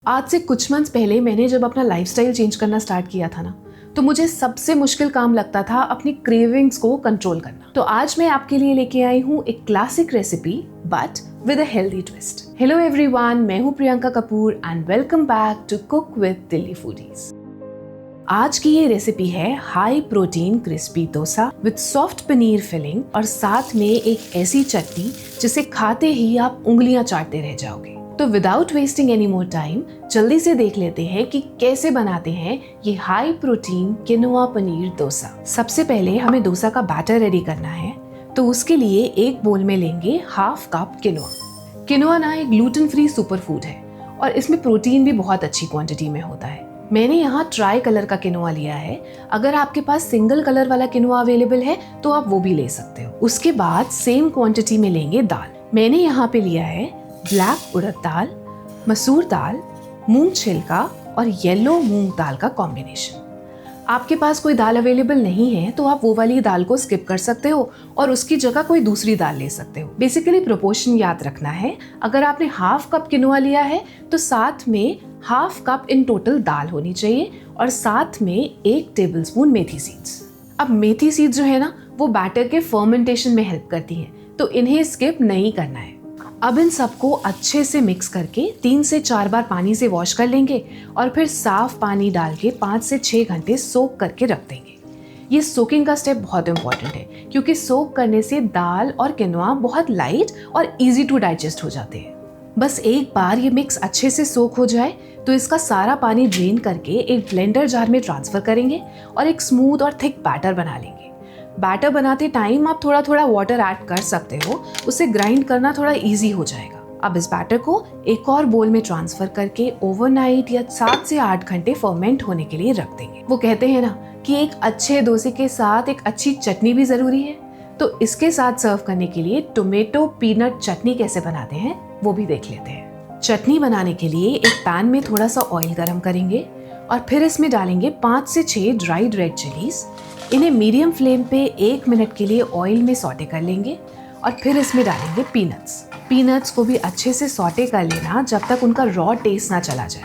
आज से कुछ मंथ्स पहले मैंने जब अपना लाइफस्टाइल चेंज करना स्टार्ट किया था ना, तो मुझे सबसे मुश्किल काम लगता था अपनी क्रेविंग्स को कंट्रोल करना। तो आज मैं आपके लिए लेके आई हूँ एक classic recipe but with a healthy twist. Hello everyone, मैं हूँ Priyanka Kapoor and welcome back to cook with Delhi foodies. आज की ये रेसिपी है high protein crispy dosa with soft paneer filling और साथ में एक ऐसी चटनी जिसे खाते ही आप उंगलियां चाटते रह जाओगे। तो without wasting any more time जल्दी से देख लेते हैं कि कैसे बनाते हैं ये high protein quinoa paneer dosa. सबसे पहले हमें डोसा का बैटर रेडी करना है, तो उसके लिए एक बोल में लेंगे हाफ कप किनोआ। किनोआ ना एक ग्लूटेन फ्री सुपर फूड है और इसमें प्रोटीन भी बहुत अच्छी क्वांटिटी में होता है। मैंने यहाँ ट्राई कलर का किनोआ लिया है। अगर आपके पास सिंगल कलर वाला किनोआ अवेलेबल है तो आप वो भी ले सकते हो। उसके बाद सेम क्वांटिटी में लेंगे दाल। मैंने यहाँ पे लिया है ब्लैक उड़द दाल, मसूर दाल, मूंग छिलका और येलो मूंग दाल का कॉम्बिनेशन। आपके पास कोई दाल अवेलेबल नहीं है तो आप वो वाली दाल को स्किप कर सकते हो और उसकी जगह कोई दूसरी दाल ले सकते हो। बेसिकली प्रोपोर्शन याद रखना है। अगर आपने हाफ कप किनोआ लिया है तो साथ में हाफ कप इन टोटल दाल होनी चाहिए और साथ में 1 टेबलस्पून मेथी सीड्स। अब मेथी सीड्स जो है ना, वो बैटर के फर्मेंटेशन में हेल्प करती हैं, तो इन्हें स्किप नहीं करना है। अब इन सबको अच्छे से मिक्स करके 3 से 4 बार पानी से वॉश कर लेंगे और फिर साफ पानी डाल के 5 से 6 घंटे सोक करके रख देंगे। ये सोकिंग का स्टेप बहुत इंपॉर्टेंट है क्योंकि सोक करने से दाल और किनोआ बहुत लाइट और इजी टू डाइजेस्ट हो जाते हैं। बस एक बार ये मिक्स अच्छे से सोक हो जाए तो इसका सारा पानी ड्रेन करके एक ब्लेंडर जार में ट्रांसफर करेंगे और एक स्मूथ और थिक बैटर बना लेंगे। बैटर बनाते टाइम आप थोड़ा थोड़ा वाटर ऐड कर सकते हो, उससे ग्राइंड करना थोड़ा इजी हो जाएगा। अब इस बैटर को एक और बोल में ट्रांसफर करके ओवरनाइट या 7 से 8 घंटे फर्मेंट होने के लिए रख देंगे। वो कहते हैं ना कि एक अच्छे डोसे के साथ एक अच्छी चटनी भी जरूरी है, तो इसके साथ सर्व करने के लिए टोमेटो पीनट चटनी कैसे बनाते हैं वो भी देख लेते हैं। चटनी बनाने के लिए एक पैन में थोड़ा सा ऑयल गरम करेंगे और फिर इसमें डालेंगे 5 से 6 ड्राइड रेड चिलीज। इन्हें मीडियम फ्लेम पे 1 मिनट के लिए ऑयल में सॉटे कर लेंगे और फिर इसमें डालेंगे पीनट्स। पीनट्स को भी अच्छे से सॉटे कर लेना जब तक उनका रॉ टेस्ट ना चला जाए।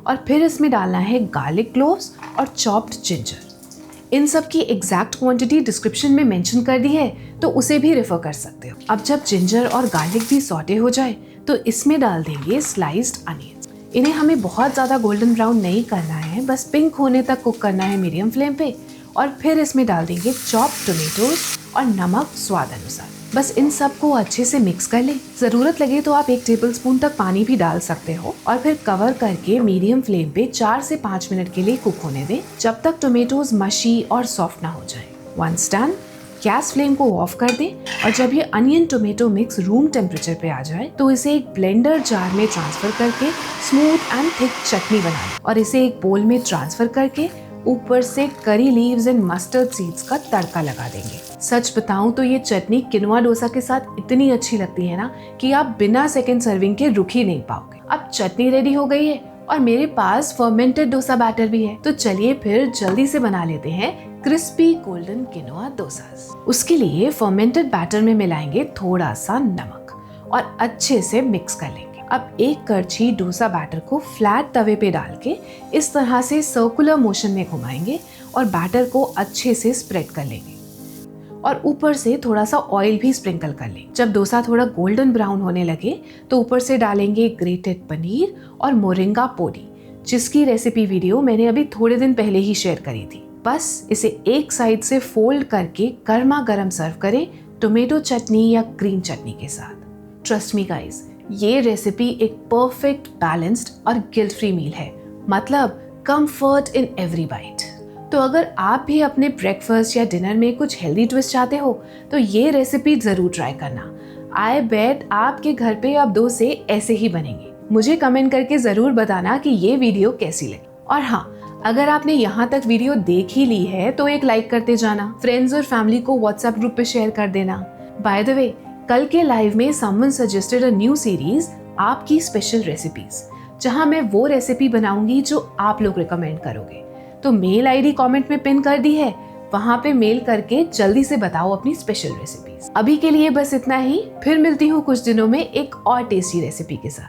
और फिर इसमें डालना है गार्लिक क्लोव्स और चॉप्ड जिंजर। इन सब की एग्जैक्ट क्वांटिटी डिस्क्रिप्शन में मेंशन कर दी है, तो उसे भी रेफर कर सकते हो। अब जब जिंजर और गार्लिक भी सॉटे हो जाए तो इसमें डाल देंगे स्लाइस्ड अनियंस। इन्हें हमें बहुत ज़्यादा गोल्डन ब्राउन नहीं करना है, बस पिंक होने तक कुक करना है मीडियम फ्लेम पे। और फिर इसमें डाल देंगे चॉप्ड टोमेटोज और नमक स्वाद अनुसार। बस इन सब को अच्छे से मिक्स कर लें। जरूरत लगे तो आप 1 टेबलस्पून तक पानी भी डाल सकते हो और फिर कवर करके मीडियम फ्लेम पे 4 से 5 मिनट के लिए कुक होने दें, जब तक टोमेटोज मशी और सॉफ्ट ना हो जाए। वंस डन, गैस फ्लेम को ऑफ कर दें और जब ये onion tomato mix room temperature पे आ जाए तो इसे एक ब्लेंडर जार में ट्रांसफर करके स्मूथ एंड थिक चटनी बनाएं और इसे एक बोल में ट्रांसफर करके ऊपर से curry leaves and mustard seeds का तड़का लगा देंगे। सच बताऊं तो ये चटनी किनोआ डोसा के साथ इतनी अच्छी लगती है ना कि आप बिना सेकंड सर्विंग के रुक ही नहीं पाओगे। अब चटनी रेडी हो गई है और मेरे पास फर्मेंटेड डोसा बैटर भी है, तो चलिए फिर जल्दी से बना लेते हैं क्रिस्पी गोल्डन किनोआ डोसास। उसके लिए फर्मेंटेड बैटर में मिलाएंगे थोड़ा सा नमक और अच्छे से मिक्स कर लेंगे। अब एक करछी डोसा बैटर को फ्लैट तवे पे डाल के इस तरह से सर्कुलर मोशन में घुमाएंगे और बैटर को अच्छे से स्प्रेड कर लेंगे और ऊपर से थोड़ा सा ऑयल भी स्प्रिंकल कर लेंगे। जब डोसा थोड़ा गोल्डन ब्राउन होने लगे तो ऊपर से डालेंगे ग्रेटेड पनीर और मोरिंगा पोडी, जिसकी रेसिपी वीडियो मैंने अभी थोड़े दिन पहले ही शेयर करी थी। बस इसे एक साइड से फोल्ड करके गर्मा गर्म सर्व करें टोमेटो चटनी या ग्रीन चटनी के साथ। ट्रस्ट मी गाइस, ये रेसिपी एक परफेक्ट बैलेंस्ड और गिल्ट फ्री मील है, मतलब कंफर्ट इन एवरी बाइट। तो अगर आप भी अपने ब्रेकफास्ट या डिनर में कुछ हेल्दी ट्विस्ट चाहते हो तो ये रेसिपी जरूर ट्राई करना। आई बेट आपके घर पे अब डोसे ऐसे ही बनेंगे। मुझे कमेंट करके जरूर बताना कि ये वीडियो कैसी लगी। और हाँ, अगर आपने यहाँ तक वीडियो देख ही ली है तो एक लाइक करते जाना, फ्रेंड्स और फैमिली को व्हाट्सएप ग्रुप पे शेयर कर देना। बाय द वे, कल के लाइव में someone suggested a new series आपकी स्पेशल रेसिपीज, जहां मैं वो रेसिपी बनाऊंगी जो आप लोग रिकमेंड करोगे। तो मेल आईडी कमेंट में पिन कर दी है, वहां पे मेल करके जल्दी से बताओ अपनी स्पेशल रेसिपीज। अभी के लिए बस इतना ही, फिर मिलती हूँ कुछ दिनों में एक और टेस्टी रेसिपी के साथ।